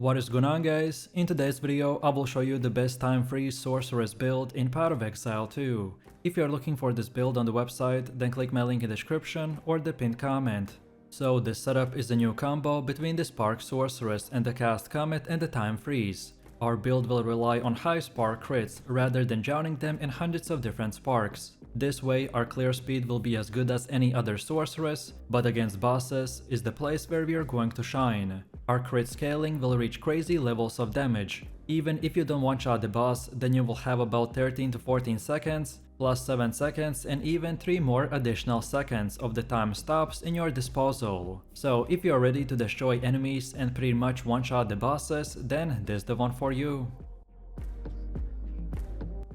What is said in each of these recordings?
What is going on, guys? In today's video I will show you the best time-free Sorceress build in Path of Exile 2. If you are looking for this build on the website, then click my link in the description or the pinned comment. So this setup is a new combo between the Spark Sorceress and the Cast Comet and the Time Freeze. Our build will rely on high spark crits rather than drowning them in hundreds of different sparks. This way our clear speed will be as good as any other sorceress, but against bosses is the place where we are going to shine. Our crit scaling will reach crazy levels of damage. Even if you don't one-shot the boss, then you will have about 13 to 14 seconds, plus 7 seconds and even 3 more additional seconds of the time stops in your disposal. So if you are ready to destroy enemies and pretty much one-shot the bosses, then this is the one for you.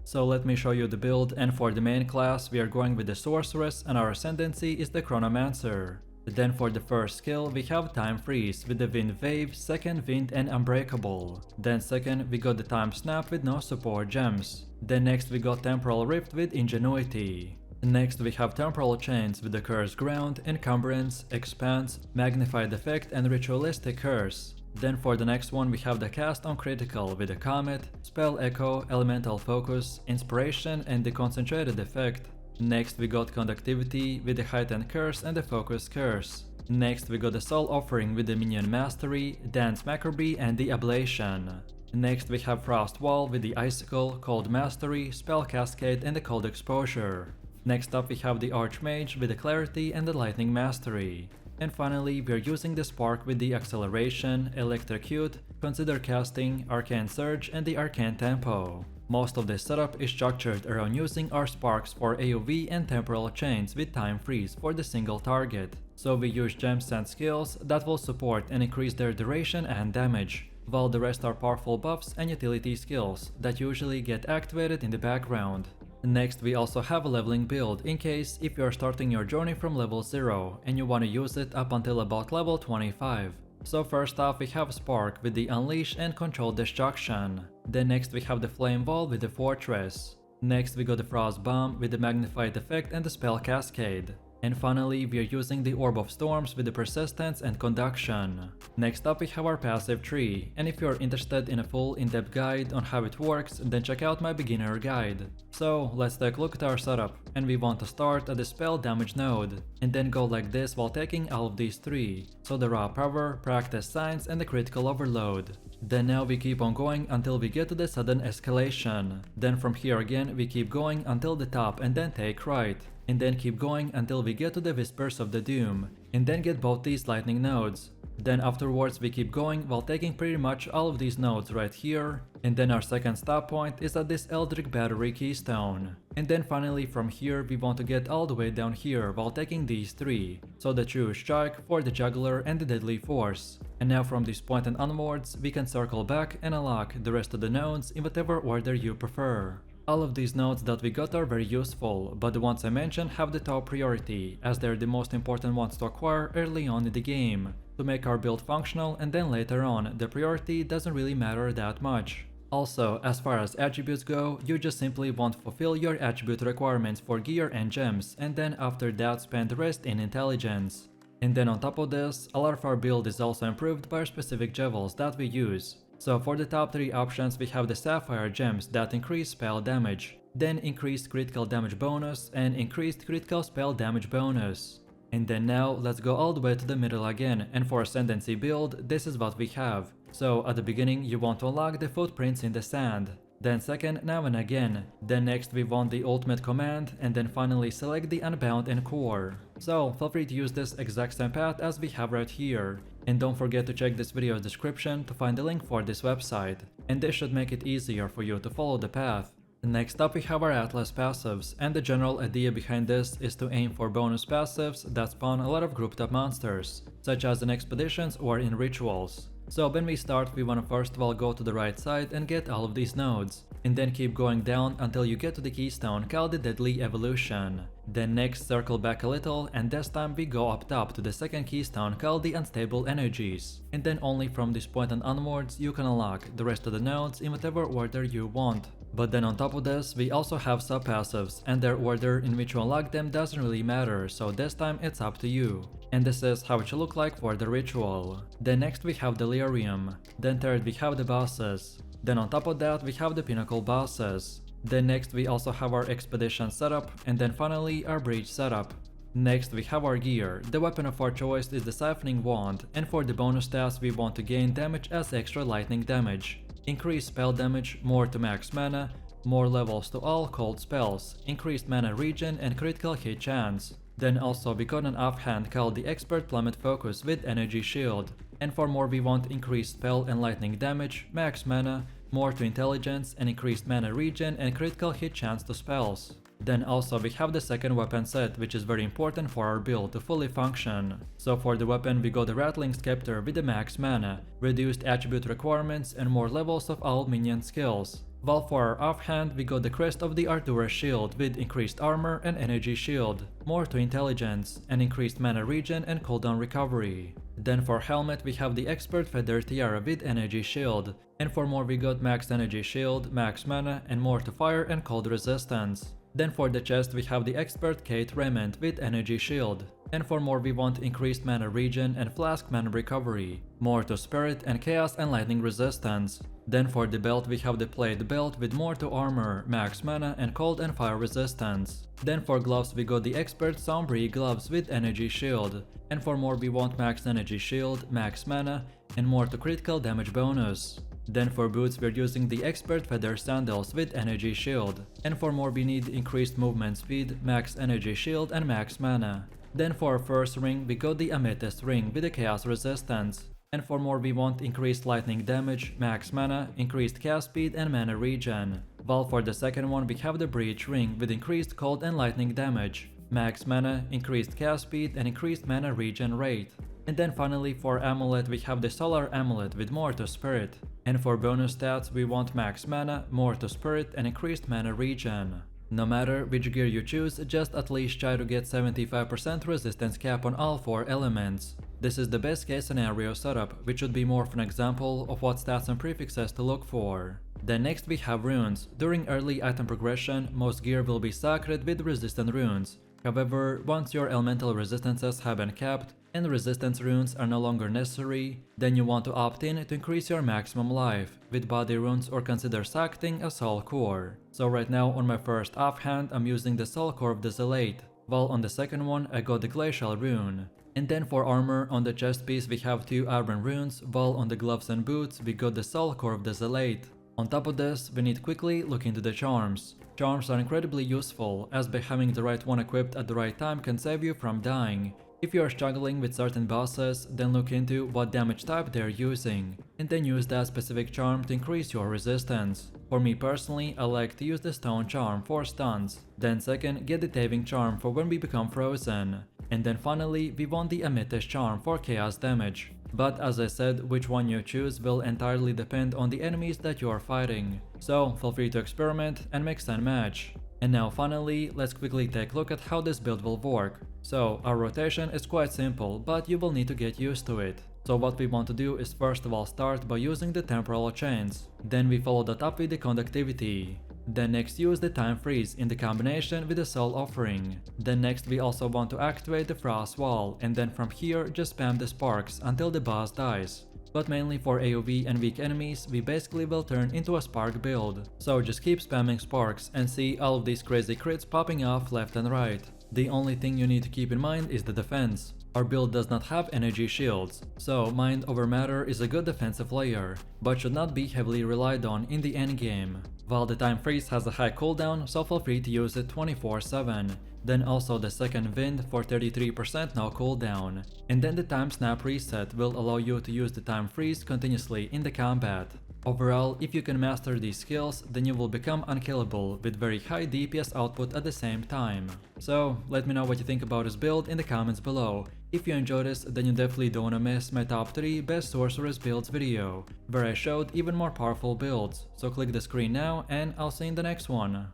So let me show you the build, and for the main class we are going with the Sorceress and our Ascendancy is the Chronomancer. Then for the first skill we have Time Freeze with the Wind Wave, Second Wind and Unbreakable. Then second we got the Time Snap with no support gems. Then next we got Temporal Rift with Ingenuity. Next we have Temporal Chains with the Cursed Ground, Encumbrance, Expanse, Magnified Effect and Ritualistic Curse. Then for the next one we have the Cast on Critical with the Comet, Spell Echo, Elemental Focus, Inspiration and the Concentrated Effect. Next we got Conductivity with the Heightened Curse and the Focus Curse. Next we got the Soul Offering with the Minion Mastery, Dance Maccabe and the Ablation. Next we have Frost Wall with the Icicle, Cold Mastery, Spell Cascade and the Cold Exposure. Next up we have the Archmage with the Clarity and the Lightning Mastery. And finally we are using the Spark with the Acceleration, Electrocute, Consider Casting, Arcane Surge and the Arcane Tempo. Most of this setup is structured around using our sparks for AoE and temporal chains with Time Freeze for the single target. So we use gems and skills that will support and increase their duration and damage, while the rest are powerful buffs and utility skills that usually get activated in the background. Next we also have a leveling build in case if you are starting your journey from level 0 and you want to use it up until about level 25. So first off we have Spark with the Unleash and Control Destruction. Then next we have the Flame Wall with the Fortress. Next we got the Frost Bomb with the Magnified Effect and the Spell Cascade. And finally we are using the Orb of Storms with the Persistence and Conduction. Next up we have our passive tree, and if you are interested in a full in-depth guide on how it works, then check out my beginner guide. So let's take a look at our setup, and we want to start at the spell damage node, and then go like this while taking all of these 3, so the Raw Power, Practice Signs and the Critical Overload. Then now we keep on going until we get to the Sudden Escalation. Then from here again we keep going until the top and then take right. And then keep going until we get to the Whispers of the Doom, and then get both these lightning nodes. Then afterwards we keep going while taking pretty much all of these nodes right here, and then our second stop point is at this Eldritch Battery Keystone. And then finally from here we want to get all the way down here while taking these 3, so the True Strike, for the Juggler and the Deadly Force. And now from this point and onwards we can circle back and unlock the rest of the nodes in whatever order you prefer. All of these nodes that we got are very useful, but the ones I mentioned have the top priority, as they're the most important ones to acquire early on in the game, to make our build functional, and then later on, the priority doesn't really matter that much. Also, as far as attributes go, you just simply want to fulfill your attribute requirements for gear and gems, and then after that spend the rest in intelligence. And then on top of this, a lot of our build is also improved by our specific jewels that we use. So for the top 3 options we have the Sapphire Gems that increase spell damage, then increased critical damage bonus and increased critical spell damage bonus. And then now let's go all the way to the middle again, and for Ascendancy build this is what we have. So at the beginning you want to unlock the Footprints in the Sand, then second now and again, then next we want the Ultimate Command, and then finally select the Unbound and Core. So feel free to use this exact same path as we have right here. And don't forget to check this video's description to find the link for this website, and this should make it easier for you to follow the path. Next up we have our Atlas passives, and the general idea behind this is to aim for bonus passives that spawn a lot of grouped up monsters, such as in expeditions or in rituals. So when we start we want to first of all go to the right side and get all of these nodes, and then keep going down until you get to the keystone called the Deadly Evolution. Then next circle back a little, and this time we go up top to the second keystone called the Unstable Energies, and then only from this point and onwards you can unlock the rest of the nodes in whatever order you want. But then on top of this we also have sub-passives, and their order in which you unlock them doesn't really matter, so this time it's up to you. and this is how it should look like for the ritual. Then next we have Delirium, then third we have the bosses, then on top of that we have the pinnacle bosses. Then next we also have our expedition setup, and then finally our breach setup. Next we have our gear. The weapon of our choice is the Siphoning Wand, and for the bonus stats we want to gain damage as extra lightning damage, increased spell damage, more to max mana, more levels to all cold spells, increased mana regen and critical hit chance. Then also we got an offhand called the Expert Plummet Focus with Energy Shield, and for more we want increased spell and lightning damage, max mana, more to intelligence and increased mana regen and critical hit chance to spells. Then also we have the second weapon set, which is very important for our build to fully function. So for the weapon we got the Rattling Scepter with the max mana, reduced attribute requirements and more levels of all minion skills. While for our offhand we got the Crest of the Artura Shield with increased armor and energy shield, more to intelligence, and increased mana regen and cooldown recovery. Then for helmet we have the Expert Feather Tiara with energy shield, and for more we got max energy shield, max mana and more to fire and cold resistance. Then for the chest we have the Expert Kate Raiment with energy shield, and for more we want increased mana regen and flask mana recovery, more to spirit and chaos and lightning resistance. Then for the belt we have the Plate Belt with more to armor, max mana and cold and fire resistance. Then for gloves we got the Expert Sombri Gloves with energy shield, and for more we want max energy shield, max mana and more to critical damage bonus. Then for boots we're using the Expert Feather Sandals with energy shield, and for more we need increased movement speed, max energy shield and max mana. Then for our first ring we got the Amethyst Ring with the chaos resistance, and for more we want increased lightning damage, max mana, increased cast speed and mana regen. While for the second one we have the Breach Ring with increased cold and lightning damage, max mana, increased cast speed and increased mana regen rate. And then finally for amulet we have the Solar Amulet with more to spirit, and for bonus stats we want max mana, more to spirit and increased mana regen. No matter which gear you choose, just at least try to get 75% resistance cap on all 4 elements. This is the best case scenario setup, which should be more of an example of what stats and prefixes to look for. Then next we have runes. During early item progression, most gear will be sacred with resistant runes. However, once your elemental resistances have been capped and resistance runes are no longer necessary, then you want to opt in to increase your maximum life with body runes or consider sacking a soul core. So right now on my first offhand I'm using the soul core of the Zealot, while on the second one I got the glacial rune. And then for armor, on the chest piece we have 2 iron runes, while on the gloves and boots we got the soul core of the Zealot. On top of this, we need quickly look into the charms. Charms are incredibly useful, as by having the right one equipped at the right time can save you from dying. If you are struggling with certain bosses, then look into what damage type they are using, and then use that specific charm to increase your resistance. For me personally, I like to use the Stone Charm for stuns. Then second, get the Taving Charm for when we become frozen. And then finally, we want the Amethyst Charm for chaos damage. But as I said, which one you choose will entirely depend on the enemies that you are fighting. So feel free to experiment and mix and match. And now finally, let's quickly take a look at how this build will work. So our rotation is quite simple, but you will need to get used to it. So what we want to do is first of all start by using the temporal chains. Then we follow that up with the conductivity. Then next use the time freeze in the combination with the soul offering. Then next we also want to activate the frost wall, and then from here just spam the sparks until the boss dies. But mainly for AoE and weak enemies, we basically will turn into a spark build. So just keep spamming sparks and see all of these crazy crits popping off left and right. The only thing you need to keep in mind is the defense. Our build does not have energy shields, so mind over matter is a good defensive layer, but should not be heavily relied on in the endgame. While the time freeze has a high cooldown, so feel free to use it 24/7. Then also the second wind for 33% no cooldown. And then the time snap reset will allow you to use the time freeze continuously in the combat. Overall, if you can master these skills, then you will become unkillable with very high DPS output at the same time. So let me know what you think about this build in the comments below. If you enjoyed this, then you definitely don't wanna miss my top 3 best Sorceress builds video, where I showed even more powerful builds. So click the screen now and I'll see you in the next one.